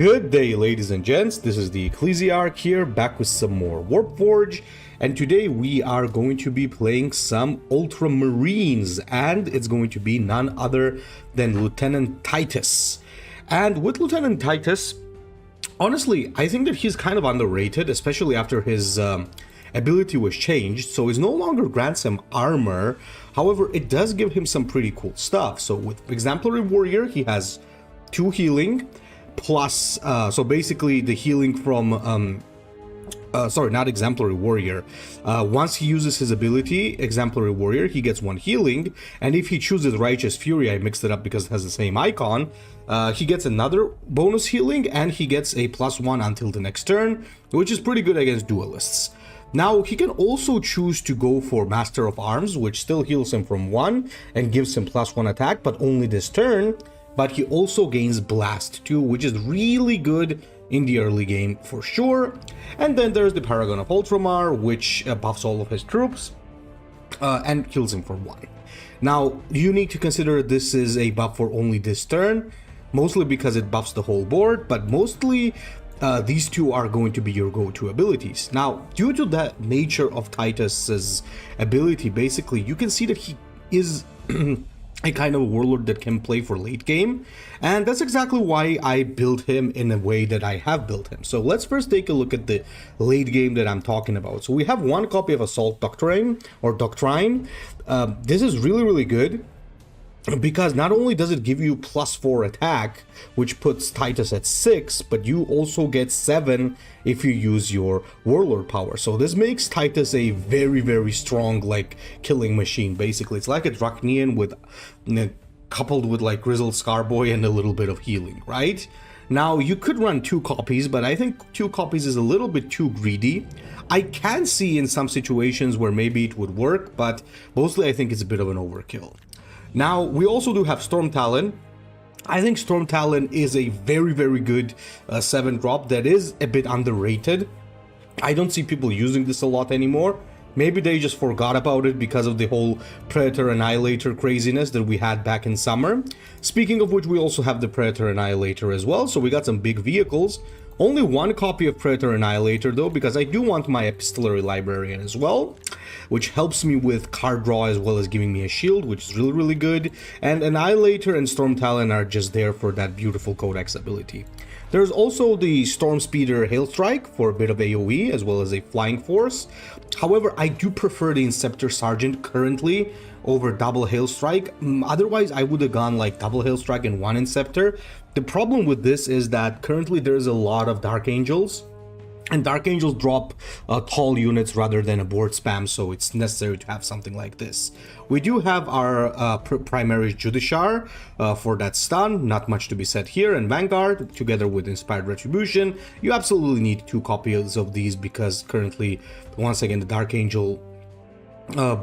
Good day, ladies and gents. This is the Ecclesiarch here, back with some more Warpforge, and today we are going to be playing some Ultramarines, and it's going to be none other than Lieutenant Titus. And with Lieutenant Titus, honestly, I think that he's kind of underrated, especially after his ability was changed, so it no longer grants him armor. However, it does give him some pretty cool stuff. So with Exemplary Warrior, he has 2 healing, plus, so basically the healing from, sorry, not Exemplary Warrior. Once he uses his ability, Exemplary Warrior, he gets 1 healing, and if he chooses Righteous Fury, I mixed it up because it has the same icon, he gets another bonus healing, and he gets a +1 until the next turn, which is pretty good against duelists. Now, he can also choose to go for Master of Arms, which still heals him from 1 and gives him +1 attack, but only this turn. But he also gains Blast too, which is really good in the early game for sure. And then there's the Paragon of Ultramar, which buffs all of his troops and kills him for 1. Now, you need to consider this is a buff for only this turn, mostly because it buffs the whole board, but mostly these two are going to be your go-to abilities. Now, due to the nature of Titus's ability, basically, you can see that he is a kind of a warlord that can play for late game, and that's exactly why I built him in a way that I have built him. So let's first take a look at the late game that I'm talking about. So we have 1 copy of Assault Doctrine, or Doctrine. This is really good, because not only does it give you +4 attack, which puts Titus at 6, but you also get 7 if you use your Warlord power. So this makes Titus a very strong, like, killing machine, basically. It's like a Draconian with, coupled with, like, Grizzled Scarboy and a little bit of healing, right? Now, you could run 2 copies, but I think 2 copies is a little bit too greedy. I can see in some situations where maybe it would work, but mostly I think it's a bit of an overkill. Now, we also do have Storm Talon. I think Storm Talon is a very good 7-drop that is a bit underrated. I don't see people using this a lot anymore. Maybe they just forgot about it because of the whole Predator Annihilator craziness that we had back in summer. Speaking of which, we also have the Predator Annihilator as well, so we got some big vehicles. Only 1 copy of Predator Annihilator though, because I do want my Epistolary Librarian as well, which helps me with card draw as well as giving me a shield, which is really good. And Annihilator and Storm Talon are just there for that beautiful Codex ability. There's also the Storm Speeder Hailstrike for a bit of AoE as well as a flying force. However, I do prefer the Inceptor Sergeant currently over double Hailstrike. Otherwise, I would have gone like double Hailstrike and 1 Inceptor. The problem with this is that currently there's a lot of Dark Angels, and Dark Angels drop tall units rather than a board spam, so it's necessary to have something like this. We do have our primary Judiciar for that stun, not much to be said here, and Vanguard, together with Inspired Retribution. You absolutely need 2 copies of these because currently, once again, the Dark Angel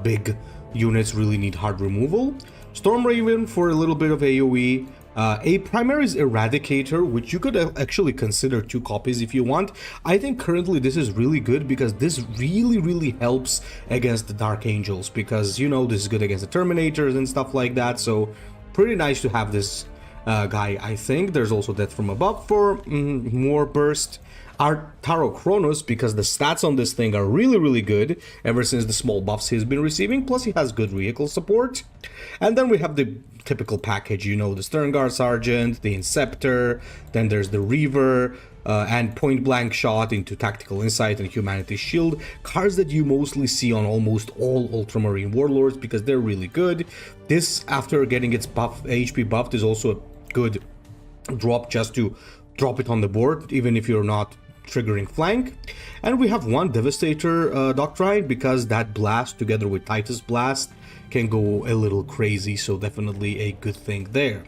big units really need hard removal. Storm Raven for a little bit of AoE. A Primary's Eradicator, which you could actually consider 2 copies if you want. I think currently this is really good because this really helps against the Dark Angels, because, you know, this is good against the Terminators and stuff like that, so pretty nice to have this guy, I think. There's also Death from Above for more burst. Our Taro Kronos, because the stats on this thing are really good ever since the small buffs he's been receiving, plus he has good vehicle support. And then we have the typical package, you know, the Sternguard Sergeant, the Inceptor, then there's the Reaver, and Point Blank Shot into Tactical Insight and Humanity's Shield, cards that you mostly see on almost all Ultramarine Warlords because they're really good. This, after getting its buff, HP buffed, is also a good drop just to drop it on the board, even if you're not triggering flank. And we have 1 Devastator Doctrine because that blast together with Titus Blast can go a little crazy, so definitely a good thing there.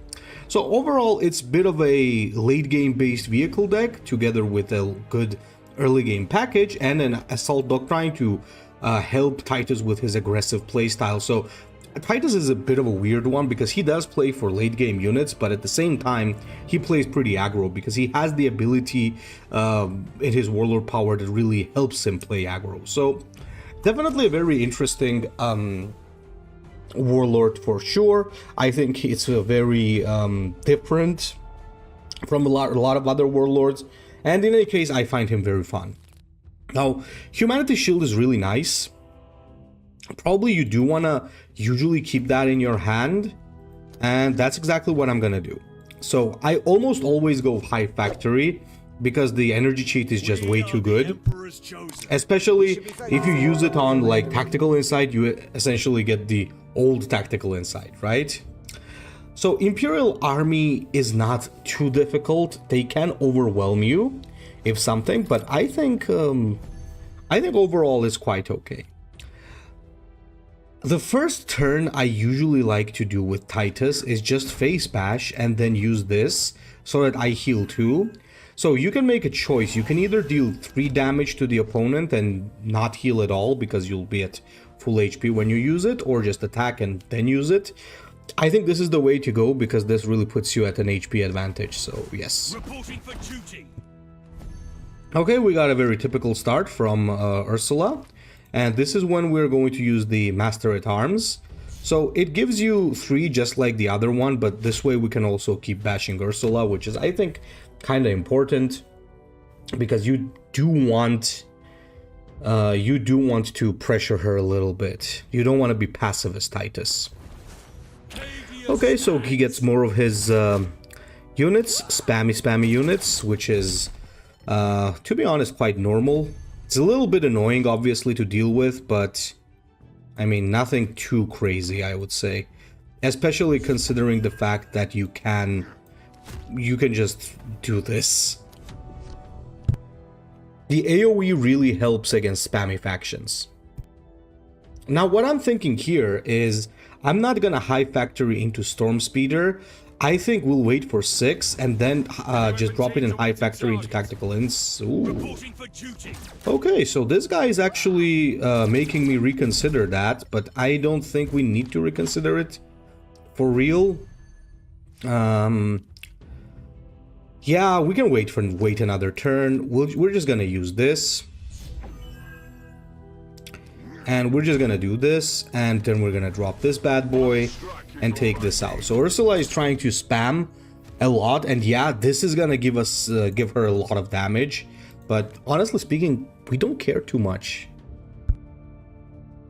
So overall, it's a bit of a late game based vehicle deck together with a good early game package and an Assault Doctrine to help Titus with his aggressive playstyle. So Titus is a bit of a weird one because he does play for late game units, but at the same time he plays pretty aggro because he has the ability in his Warlord power that really helps him play aggro. So definitely a very interesting Warlord for sure. I think it's a very different from a lot of other warlords, and in any case, I find him very fun. Now, Humanity Shield is really nice. Probably you do want to usually keep that in your hand, and that's exactly what I'm gonna do. So I almost always go high factory because the energy cheat is just way too good, especially if you use it on like tactical insight. You essentially get the old tactical insight, right? So Imperial Army is not too difficult. They can overwhelm you if something, but I think overall is quite okay. The first turn I usually like to do with Titus is just face bash and then use this so that I heal too. So you can make a choice. You can either deal 3 damage to the opponent and not heal at all because you'll be at full HP when you use it, or just attack and then use it. I think this is the way to go because this really puts you at an HP advantage, so yes. Okay, we got a very typical start from Ursula. And this is when we're going to use the Master at Arms. So it gives you 3 just like the other one, but this way we can also keep bashing Ursula, which is, I think, kind of important. Because you do want to pressure her a little bit. You don't want to be passive as Titus. Okay, so he gets more of his units, spammy units, which is, to be honest, quite normal. It's a little bit annoying, obviously, to deal with, but I mean, nothing too crazy, I would say. Especially considering the fact that you can just do this. The AoE really helps against spammy factions. Now, what I'm thinking here is I'm not gonna high factory into Storm Speeder. I think we'll wait for 6 and then just drop it in high factory into tactical ins. Ooh. Okay, so this guy is actually making me reconsider that, but I don't think we need to reconsider it for real. Yeah, we can wait another turn. We're just gonna use this. And we're just gonna do this, and then we're gonna drop this bad boy and take this out. So Ursula is trying to spam a lot, and yeah, this is gonna give her a lot of damage. But honestly speaking, we don't care too much.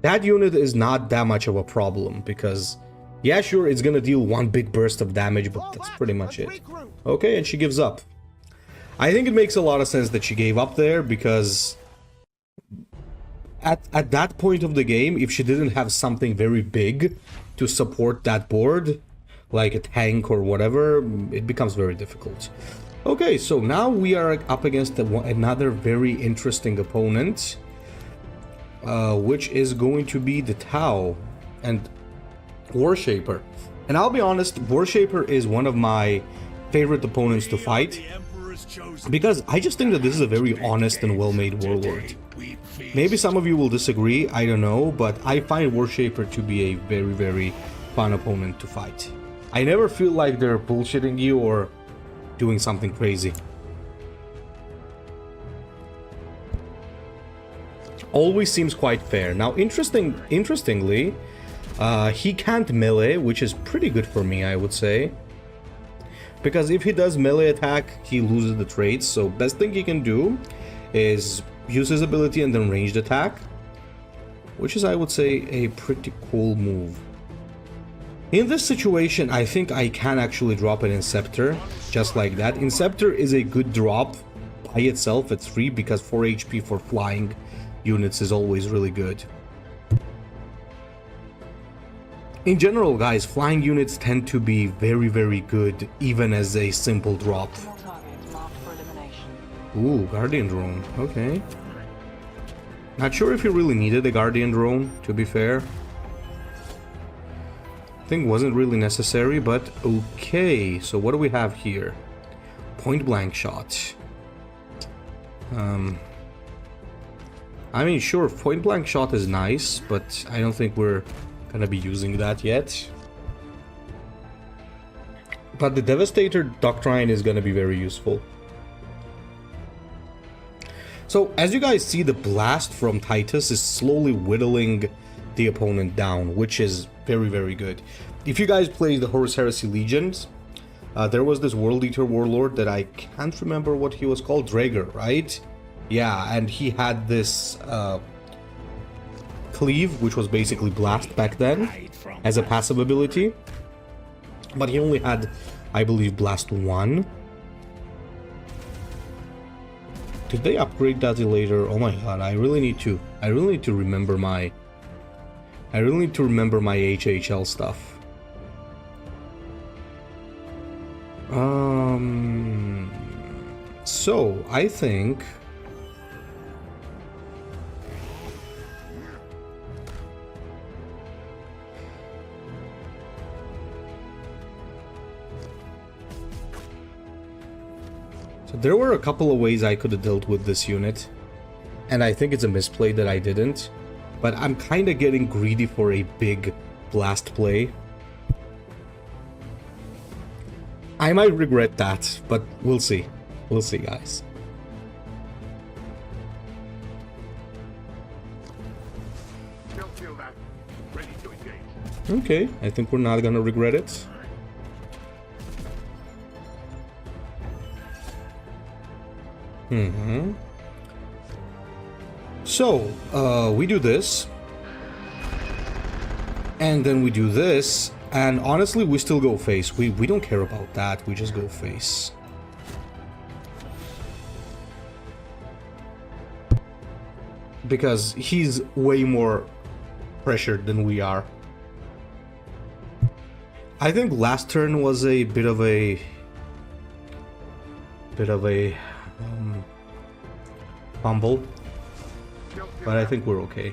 That unit is not that much of a problem because, yeah, sure, it's gonna deal 1 big burst of damage, but that's pretty much it. Okay, and she gives up. I think it makes a lot of sense that she gave up there because at that point of the game, if she didn't have something very big to support that board, like a tank or whatever, it becomes very difficult. Okay, so now we are up against another very interesting opponent, which is going to be the Tau and Warshaper. And I'll be honest, Warshaper is one of my favorite opponents to fight, because I just think that this is a very honest and well-made warlord. Maybe some of you will disagree, I don't know, but I find Warshaper to be a very, very fun opponent to fight. I never feel like they're bullshitting you or doing something crazy. Always seems quite fair. Now, interestingly, he can't melee, which is pretty good for me, I would say. Because if he does melee attack, he loses the traits, so best thing he can do is use his ability and then ranged attack, which is, I would say, a pretty cool move. In this situation, I think I can actually drop an Inceptor, just like that. Inceptor is a good drop by itself, it's free, because 4 HP for flying units is always really good. In general, guys, flying units tend to be very, very good, even as a simple drop. Ooh, Guardian Drone, okay. Not sure if you really needed a Guardian Drone, to be fair. I think wasn't really necessary, but okay. So what do we have here? Point blank shot. I mean, sure, point blank shot is nice, but I don't think we're gonna be using that yet. But the Devastator Doctrine is gonna be very useful. So, as you guys see, the blast from Titus is slowly whittling the opponent down, which is very, very good. If you guys play the Horus Heresy Legions, There was this World Eater Warlord that I can't remember what he was called. Drager, right? Yeah, and he had this Cleave, which was basically Blast back then, as a passive ability. But he only had, I believe, Blast 1. Did they upgrade that later? Oh my god, I really need to remember my HHL stuff. So I think so there were a couple of ways I could have dealt with this unit, and I think it's a misplay that I didn't, but I'm kind of getting greedy for a big blast play. I might regret that, but we'll see. We'll see, guys. Okay, I think we're not gonna regret it. So, we do this. And then we do this. And honestly, we still go face. We don't care about that. We just go face. Because he's way more pressured than we are. I think last turn was a bit of a fumble, but I think we're okay.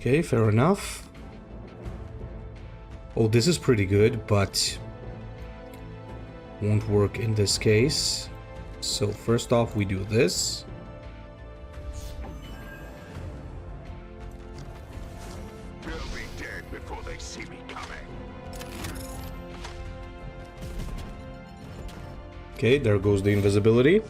Okay, fair enough. Oh, this is pretty good, but won't work in this case. So first off, we do this. They'll be dead before they see me coming. Okay, there goes the invisibility.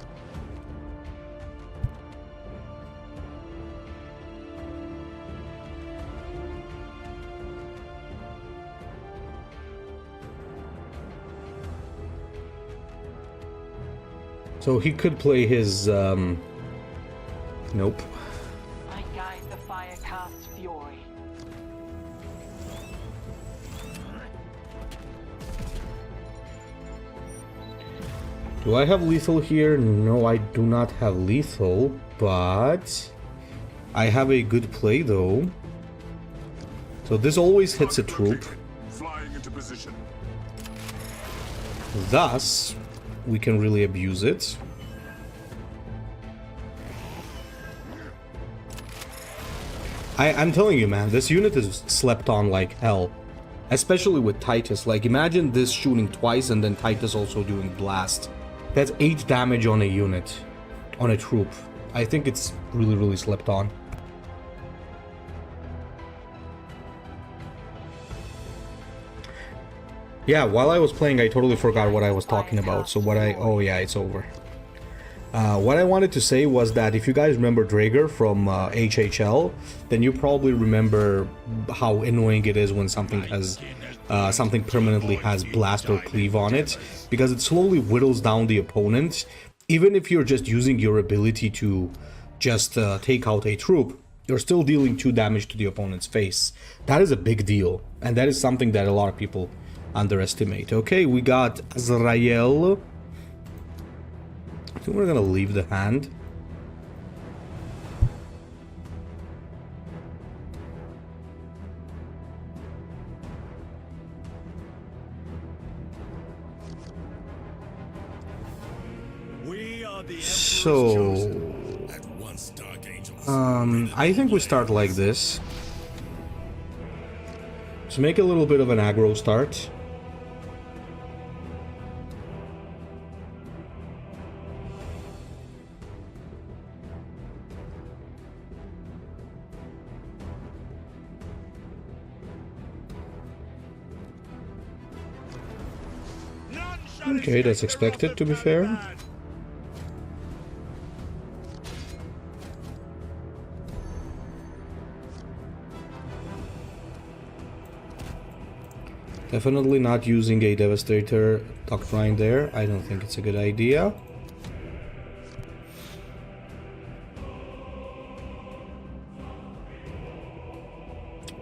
So he could play his, nope. I guide the Firecast Fury. Do I have lethal here? No, I do not have lethal, but I have a good play though. So this always hits a troop. Flying into position. Thus, we can really abuse it. I'm telling you, man, this unit is slept on like hell. Especially with Titus. Like, imagine this shooting twice and then Titus also doing blast. That's 8 damage on a unit. On a troop. I think it's really, really slept on. Yeah, while I was playing, I totally forgot what I was talking about. So oh yeah, it's over. What I wanted to say was that if you guys remember Drager from HHL, then you probably remember how annoying it is when something has something permanently has blast or cleave on it, because it slowly whittles down the opponent. Even if you're just using your ability to just take out a troop, you're still dealing 2 damage to the opponent's face. That is a big deal, and that is something that a lot of people underestimate. Okay, we got Asrael. I think we're gonna leave the hand. So I think we start like this. So make a little bit of an aggro start. Okay, that's expected, to be fair. Definitely not using a Devastator Doctrine there. I don't think it's a good idea.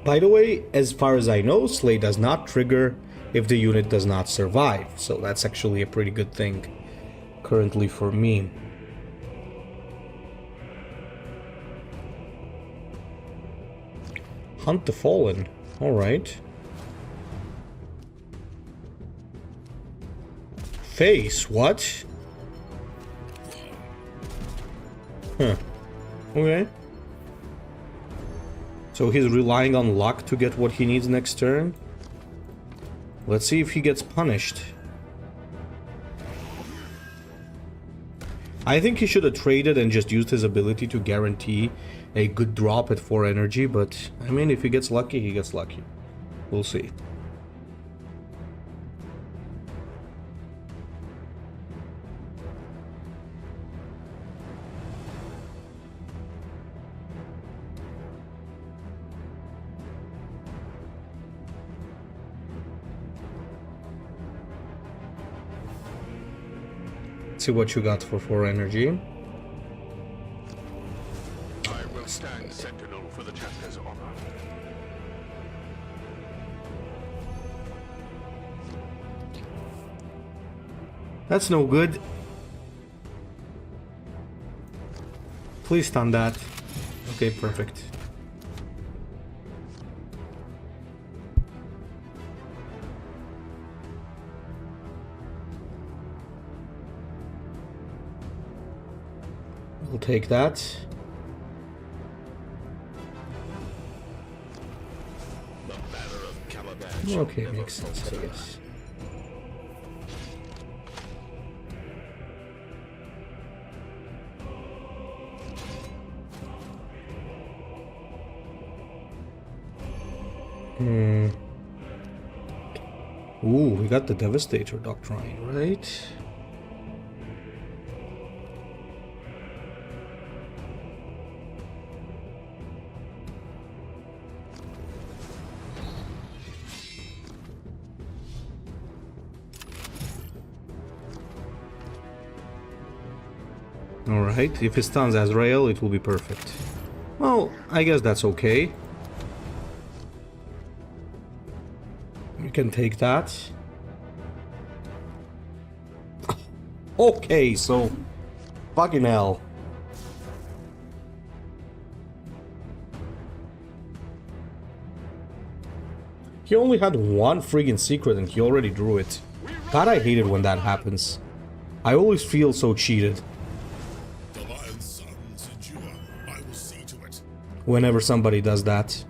By the way, as far as I know, Slay does not trigger if the unit does not survive. So that's actually a pretty good thing currently for me. Hunt the Fallen. Alright. Face, what? Huh. Okay. So he's relying on luck to get what he needs next turn. Let's see if he gets punished. I think he should have traded and just used his ability to guarantee a good drop at 4 energy, but I mean, if he gets lucky, he gets lucky. We'll see. See what you got for 4 energy. I will stand sentinel for the chapter's honor. That's no good. Please stun that. Okay, perfect. We'll take that. Okay, makes sense, I guess. Ooh, we got the Devastator Doctrine, right? Alright, if it stuns Asrael, it will be perfect. Well, I guess that's okay. You can take that. Okay, so... Fucking hell. He only had one friggin' secret and he already drew it. God, I hate it when that happens. I always feel so cheated. Whenever somebody does that.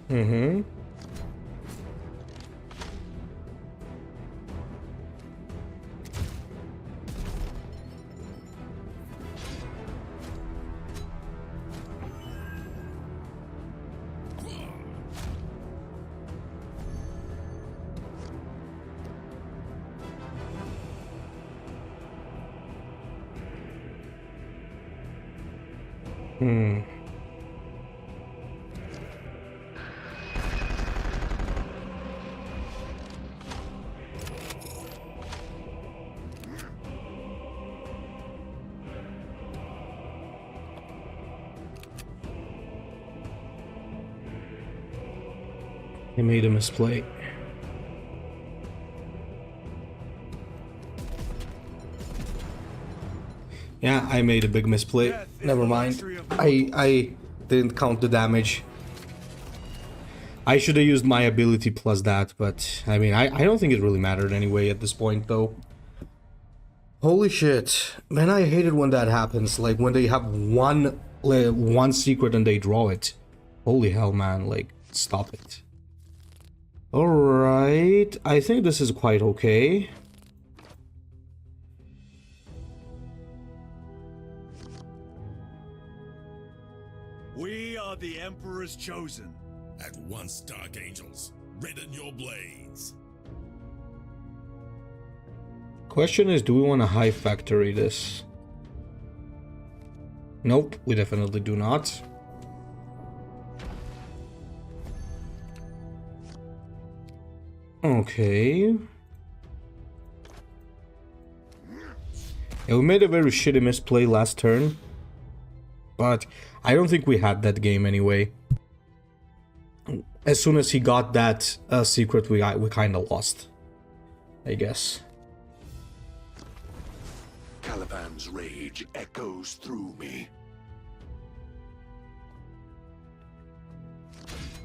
Mm-hmm. He made a misplay. Yeah, I made a big misplay. Never mind. I didn't count the damage. I should have used my ability plus that, but I mean, I don't think it really mattered anyway at this point, though. Holy shit. Man, I hate it when that happens. Like, when they have one secret and they draw it. Holy hell, man. Like, stop it. Alright. I think this is quite okay. We are the Emperor's chosen. At once, Dark Angels, redden your blades. Question is, do we want to high factory this? Nope, we definitely do not. Okay. Yeah, we made a very shitty misplay last turn. But I don't think we had that game anyway. As soon as he got that secret, we kind of lost, I guess. Caliban's rage echoes through me.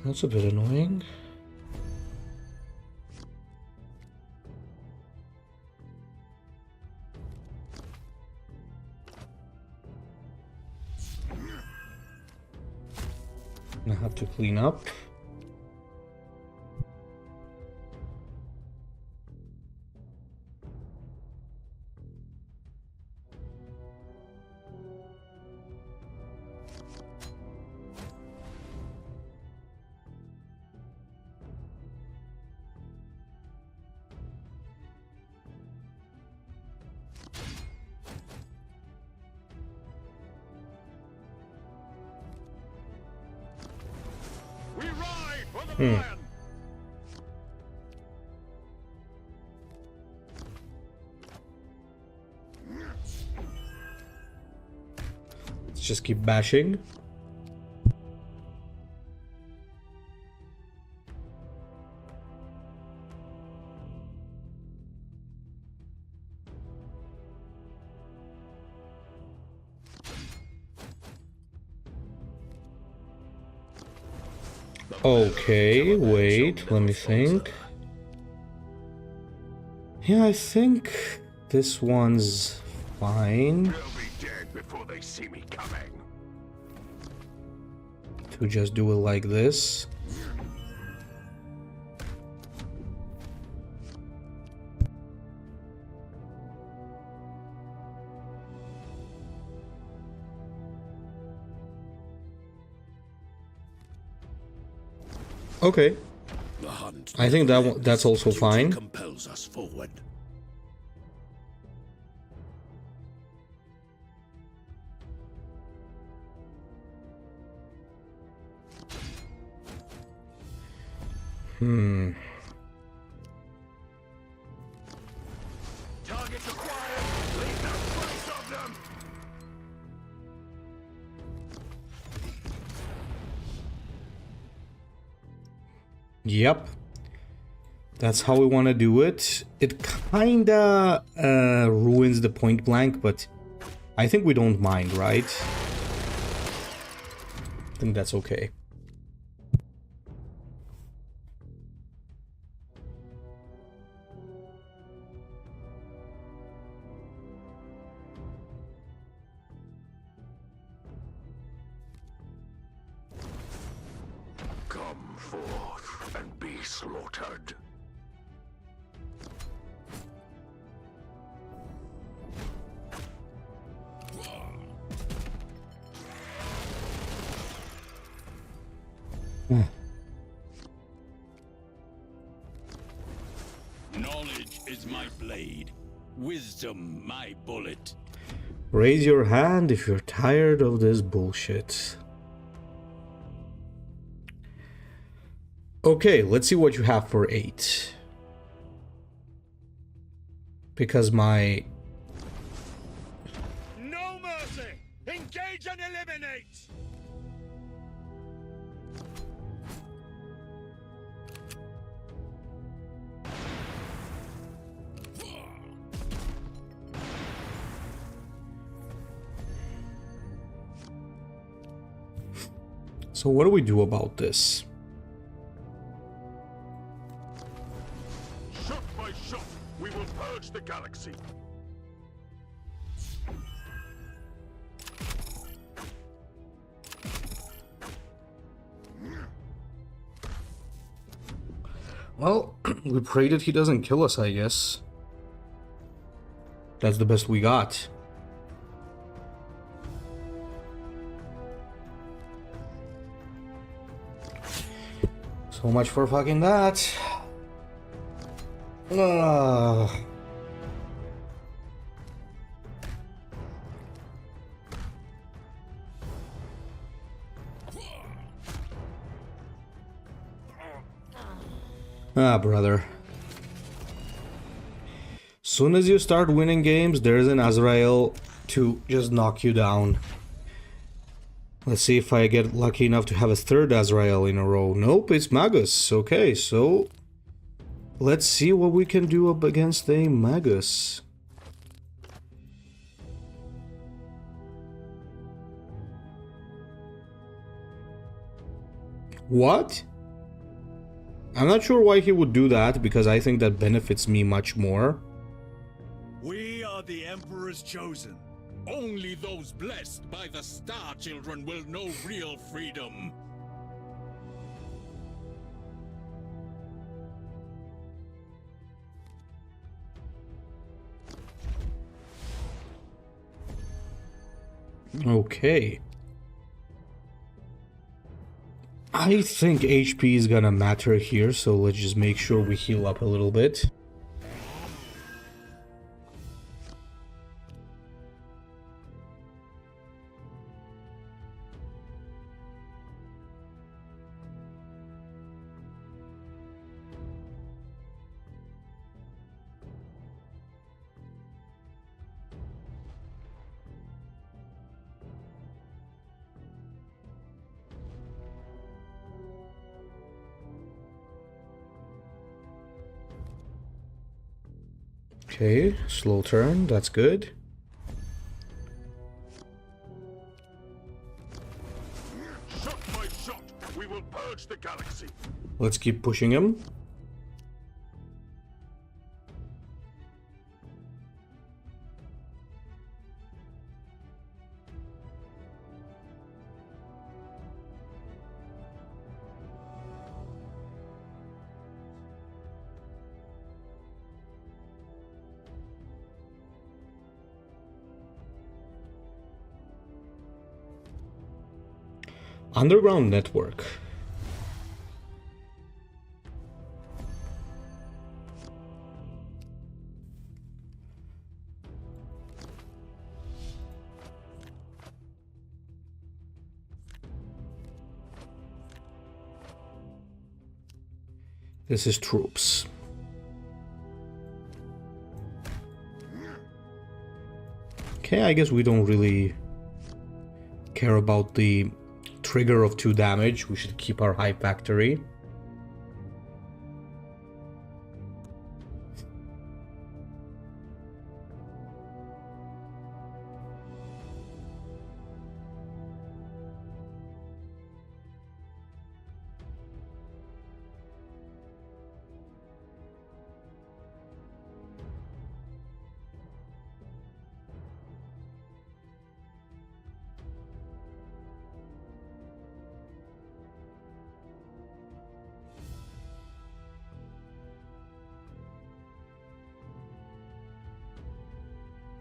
That's a bit annoying. I have to clean up. We ride for the plan. Let's just keep bashing. Okay, wait, let me think. Yeah, I think this one's fine. They'll be dead before they see me coming. To just do it like this. Okay, The hunt I think that's also fine. compels us forward. Targets acquired. Leave no trace of them. Yep. That's how we want to do it. It kinda ruins the point blank, but I think we don't mind, right? I think that's okay. Come forth and be slaughtered. Knowledge is my blade, wisdom my bullet. Raise your hand if you're tired of this bullshit. Okay, let's see what you have for 8. Because my... No mercy! Engage and eliminate! So what do we do about this? Shot by shot, we will purge the galaxy. Well, we pray that he doesn't kill us, I guess. That's the best we got. So much for fucking that. Ah. Ah, brother. Soon as you start winning games, there's an Asrael to just knock you down. Let's see if I get lucky enough to have a third Asrael in a row. Nope, it's Magus. Okay, so let's see what we can do up against a Magus. What? I'm not sure why he would do that, because I think that benefits me much more. We are the Emperor's chosen. Only those blessed by the Star Children will know real freedom. Okay. I think HP is gonna matter here, so let's just make sure we heal up a little bit. Okay, slow turn, that's good. Shot by shot, we will purge the galaxy. Let's keep pushing him. Underground network. This is troops. Okay, I guess we don't really care about the trigger of 2 damage. We should keep our high factory.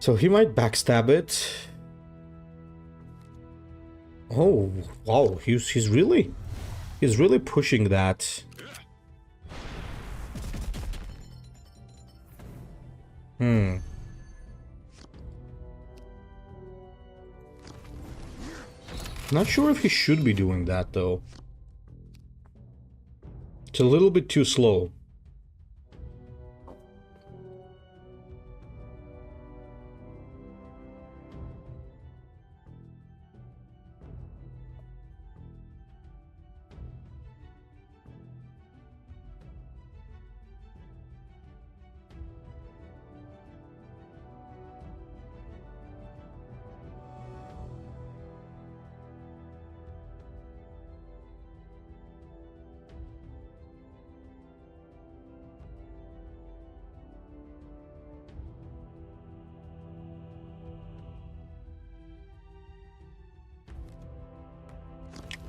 So he might backstab it. Oh, wow, he's really pushing that. Not sure if he should be doing that though. It's a little bit too slow.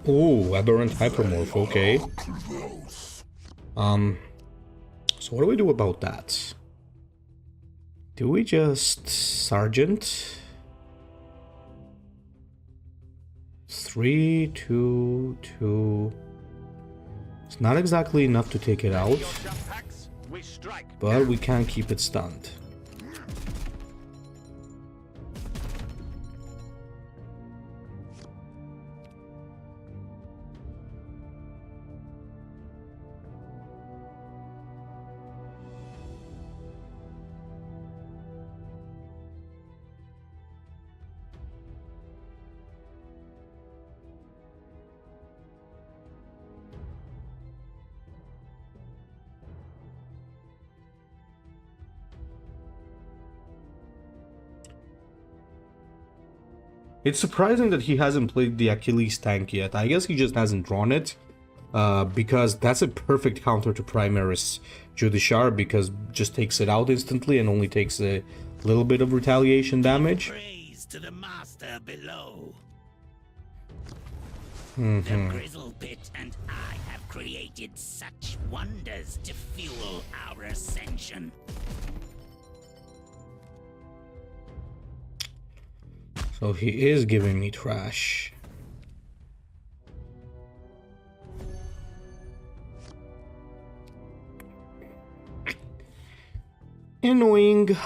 Oh, aberrant hypermorph, okay. So what do we do about that? Do we just Sergeant? 3, 2, 2. It's not exactly enough to take it out, Your jump packs, we strike. but we can keep it stunned. It's surprising that he hasn't played the Achilles tank yet. I guess he just hasn't drawn it. Because that's a perfect counter to Primaris Judiciar, because just takes it out instantly and only takes a little bit of retaliation damage. Praise to the master below. Mm-hmm. The Grizzle Pit and I have created such wonders to fuel our ascension. So he is giving me trash. Annoying.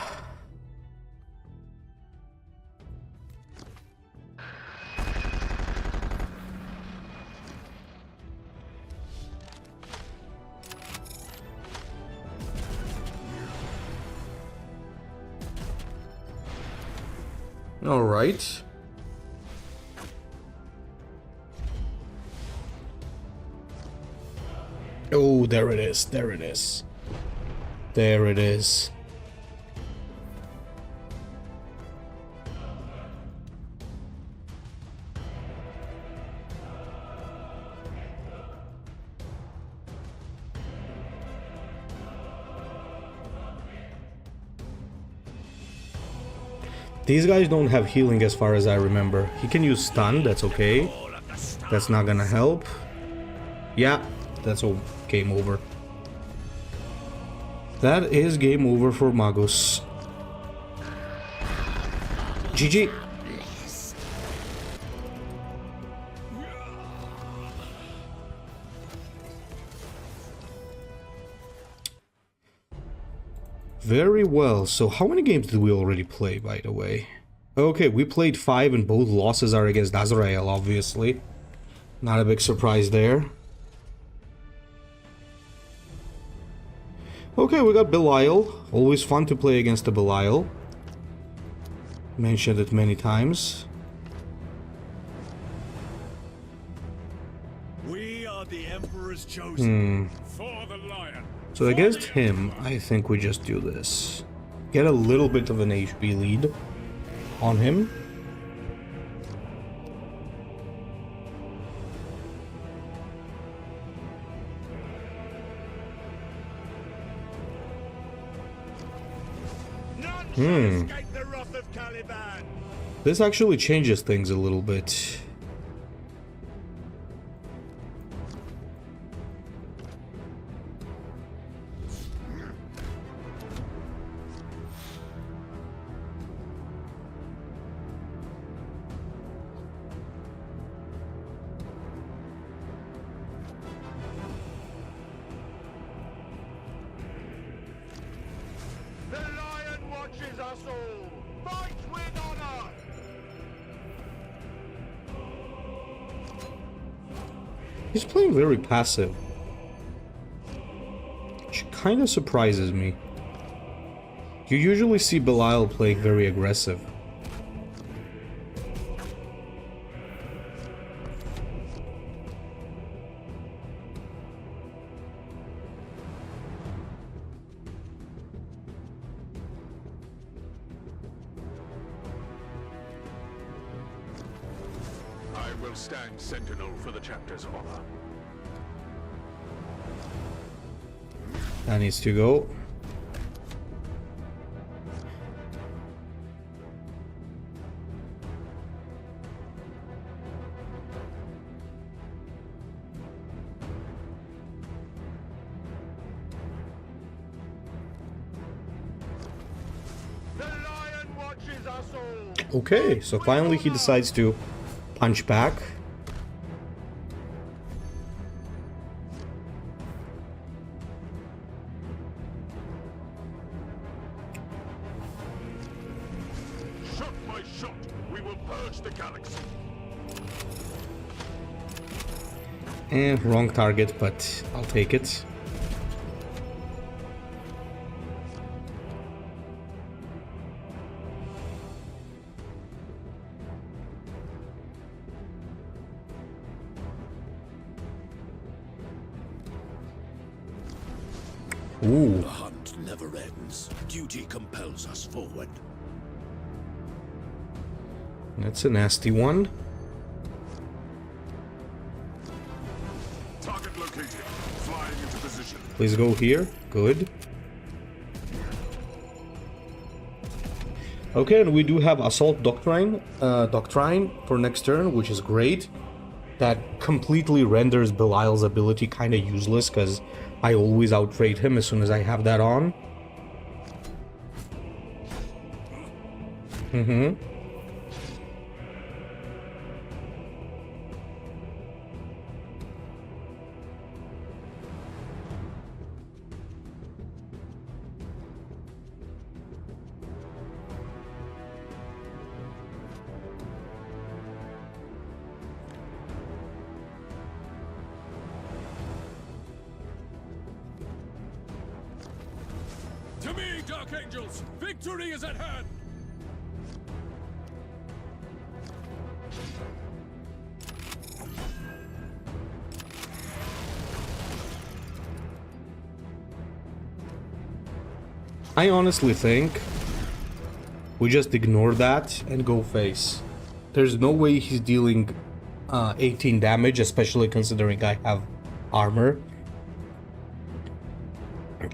All right. Oh, there it is. There it is. There it is. These guys don't have healing as far as I remember. He can use stun, that's okay. That's not gonna help. Yeah, that's all game over. That is game over for Magus. GG. Very well, so how many games did we already play, by the way? Okay, we played 5 and both losses are against Asrael, obviously. Not a big surprise there. Okay, we got Belial. Always fun to play against the Belial. Mentioned it many times. We are the Emperor's chosen. For the lion. So against him, I think we just do this. Get a little bit of an HP lead on him. None shall escape the wrath of Caliban. This actually changes things a little bit. The lion watches us all. Fight with honor. He's playing very passive, which kind of surprises me. You usually see Belial playing very aggressive. I will stand sentinel for the chapter's honor. That needs to go. The lion watches us all. Okay, so finally he decides to punch back. this shot, we will purge the galaxy. Wrong target, but I'll take it. Ooh. The hunt never ends. Duty compels us forward. That's a nasty one. Target located. Flying into position. Please go here. Good. Okay, and we do have Assault Doctrine for next turn, which is great. That completely renders Belial's ability kind of useless, because I always outrate him as soon as I have that on. To me, Dark Angels! Victory is at hand! I honestly think we just ignore that and go face. There's no way he's dealing 18 damage, especially considering I have armor.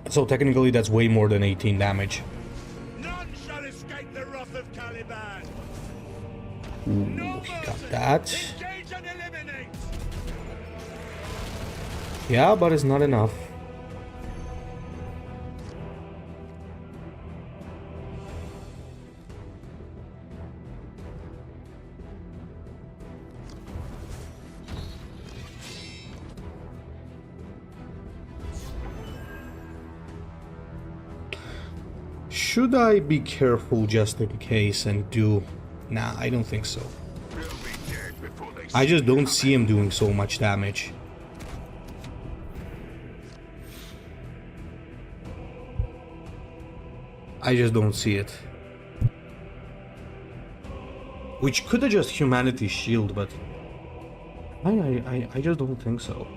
So technically that's way more than 18 damage. None shall escape the wrath of Caliban! Ooh, he got that. Engage and eliminate! Yeah, but it's not enough. Should I be careful just in case and do... Nah, I don't think so. They'll be dead before they I just me don't coming. see him doing so much damage. I just don't see it. Which could have just humanity's shield, but... I just don't think so.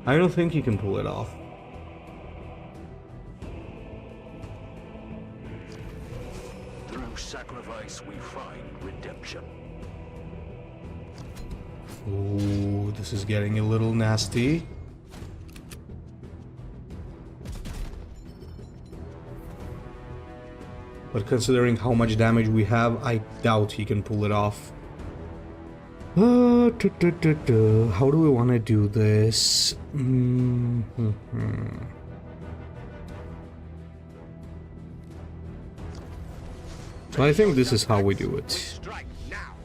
I don't think he can pull it off. Through sacrifice we find redemption. Ooh, this is getting a little nasty. But considering how much damage we have, I doubt he can pull it off. How do we want to do this? So I think this is how we do it. Strike now.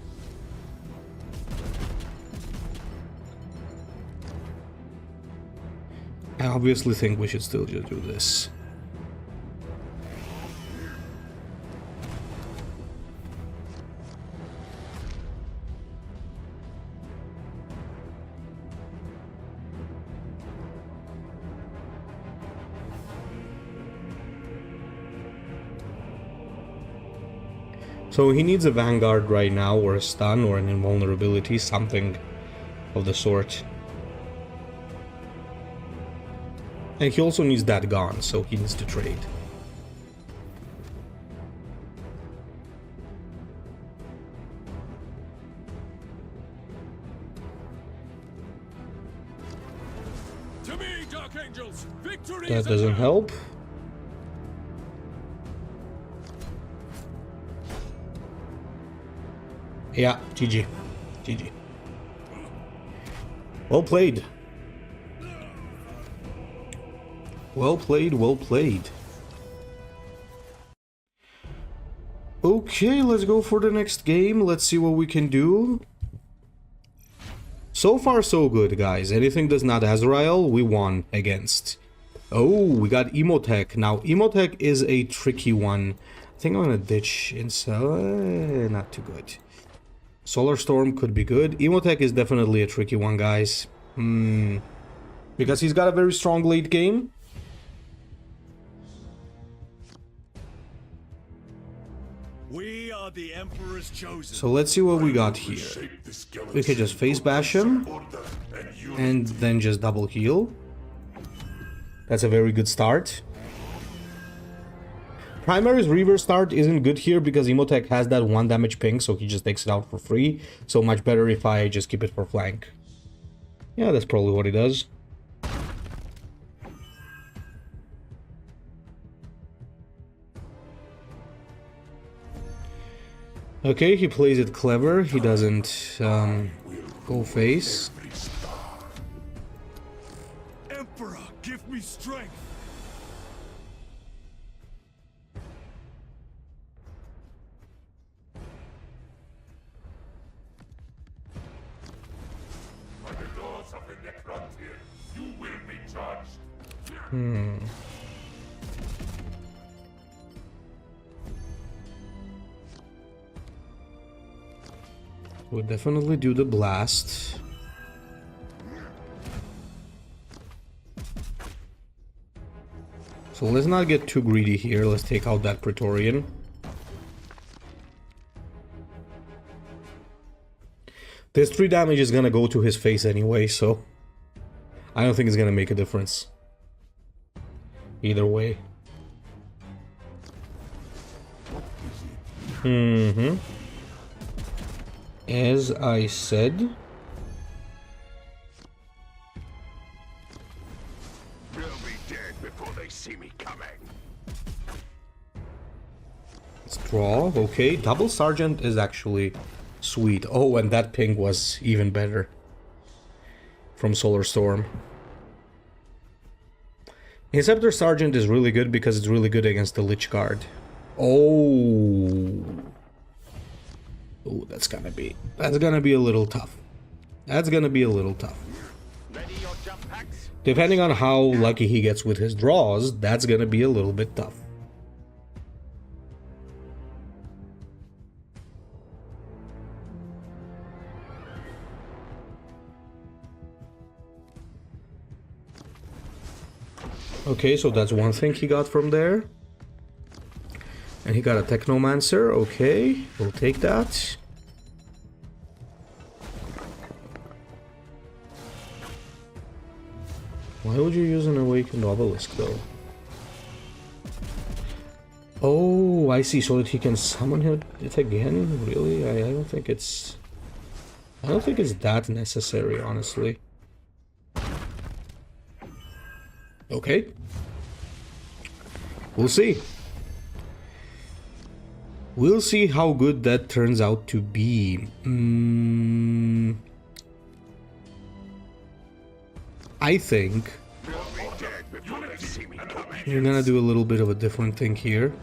I obviously think we should still just do this. So he needs a Vanguard right now, or a stun, or an invulnerability, something of the sort. And he also needs that gone, so he needs to trade. To me, Dark Angels! Victory That is at doesn't hand! help. Yeah, GG. GG. Well played. Well played, well played. Okay, let's go for the next game. Let's see what we can do. So far, so good, guys. Anything that's not Asrael, we won against. Oh, we got Emotech. Now, Emotech is a tricky one. I think I'm gonna ditch Incel. Not too good. Solar Storm could be good. Emotech is definitely a tricky one, guys. Because he's got a very strong late game. We are the Emperor's chosen. So let's see what we got here. We could just face bash him and then just double heal. That's a very good start. Primary's reverse start isn't good here because Emotech has that 1 damage ping, so he just takes it out for free. So much better if I just keep it for flank. Yeah, that's probably what he does. Okay, he plays it clever. He doesn't go face. Emperor, give me strength. By the laws of the Necrontyr, you will be judged. We'll definitely do the blast. So let's not get too greedy here. Let's take out that Praetorian. This 3 damage is gonna go to his face anyway, so I don't think it's gonna make a difference. Either way. As I said, They'll be dead before they see me coming. let's draw. Okay, double sergeant is actually sweet. Oh, and that ping was even better from Solar Storm. Inceptor Sergeant is really good because it's really good against the Lich Guard. Oh. Oh, that's gonna be a little tough. That's gonna be a little tough. Ready your jump packs? Depending on how lucky he gets with his draws, that's gonna be a little bit tough. Okay, so that's one thing he got from there. And he got a Technomancer. Okay, we'll take that. Why would you use an Awakened Obelisk, though? Oh, I see. So that he can summon it again? Really? I don't think it's... I don't think it's that necessary, honestly. Okay. We'll see. We'll see how good that turns out to be. I think They'll be dead before they see me coming. we're gonna do a little bit of a different thing here.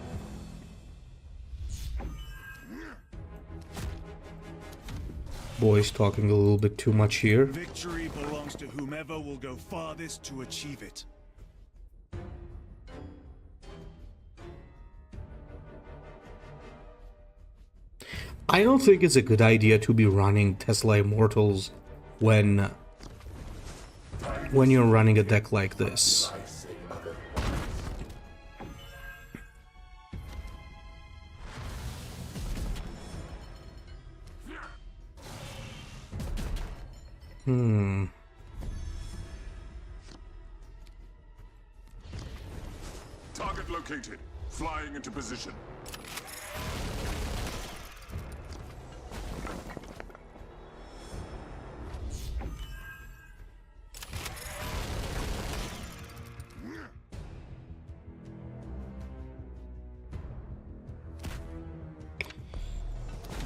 Boy's talking a little bit too much here. Victory belongs to whomever will go farthest to achieve it. I don't think it's a good idea to be running Tesla Immortals when you're running a deck like this. Target located. Flying into position.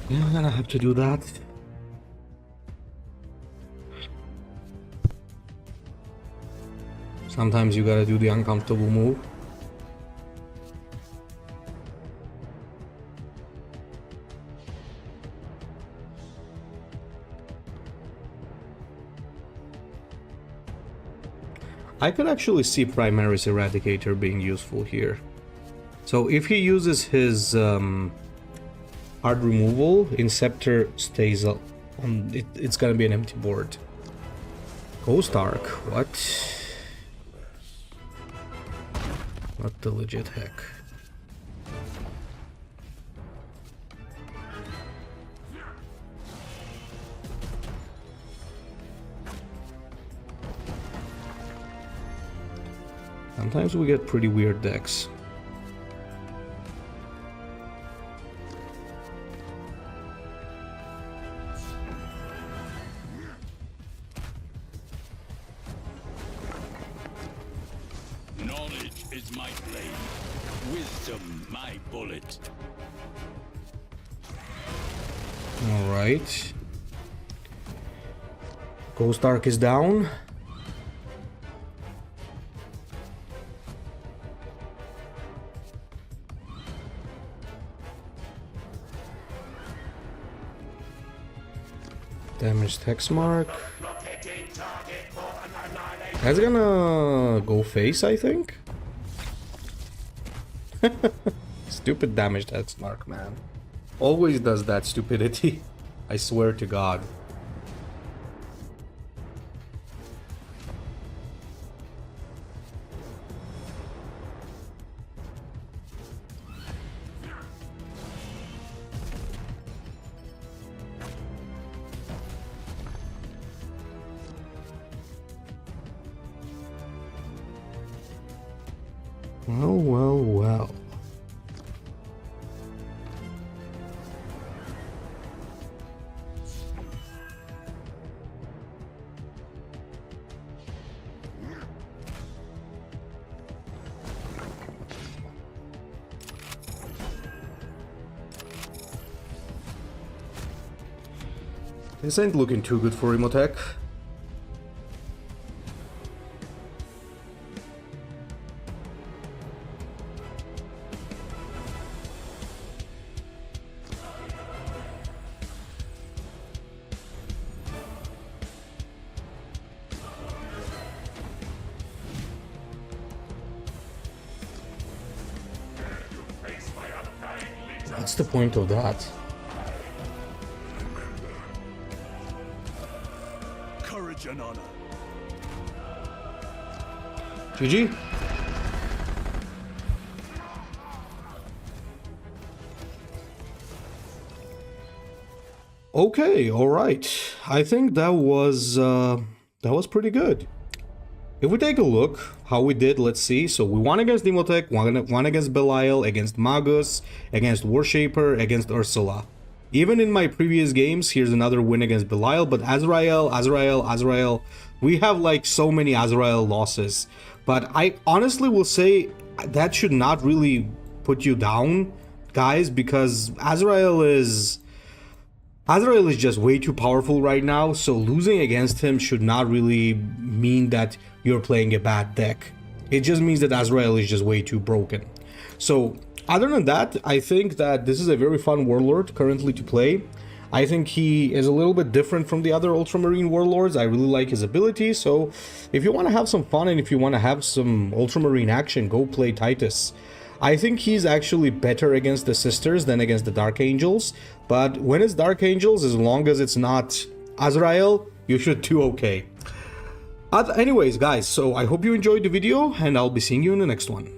Yeah, I'm gonna have to do that. Sometimes you gotta do the uncomfortable move. I could actually see Primaris Eradicator being useful here. So if he uses his hard removal, Inceptor stays up. It's gonna be an empty board. Ghost Arc, what? What the legit heck? Sometimes we get pretty weird decks. Knowledge is my blade, wisdom my bullet. Alright. Ghost Arc is down. Damaged hex mark. That's gonna go face, I think. Stupid damaged hex mark, man. Always does that stupidity. I swear to God. Well, well, well. This ain't looking too good for Emotech. What's the point of that? Courage and honor. GG. Okay, all right. I think that was pretty good. If we take a look how we did, let's see. So we won against Emotech, won against Belial, against Magus, against Warshaper, against Ursula. Even in my previous games, here's another win against Belial, but Asrael, we have like so many Asrael losses. But I honestly will say that should not really put you down, guys, because Asrael is just way too powerful right now, so losing against him should not really mean that you're playing a bad deck. It just means that Asrael is just way too broken. So other than that, I think that this is a very fun warlord currently to play. I think he is a little bit different from the other Ultramarine warlords. I really like his ability, so if you want to have some fun and if you want to have some Ultramarine action, go play Titus. I think he's actually better against the Sisters than against the Dark Angels, but when it's Dark Angels, as long as it's not Asrael, you should do okay. Anyways, guys, so I hope you enjoyed the video, and I'll be seeing you in the next one.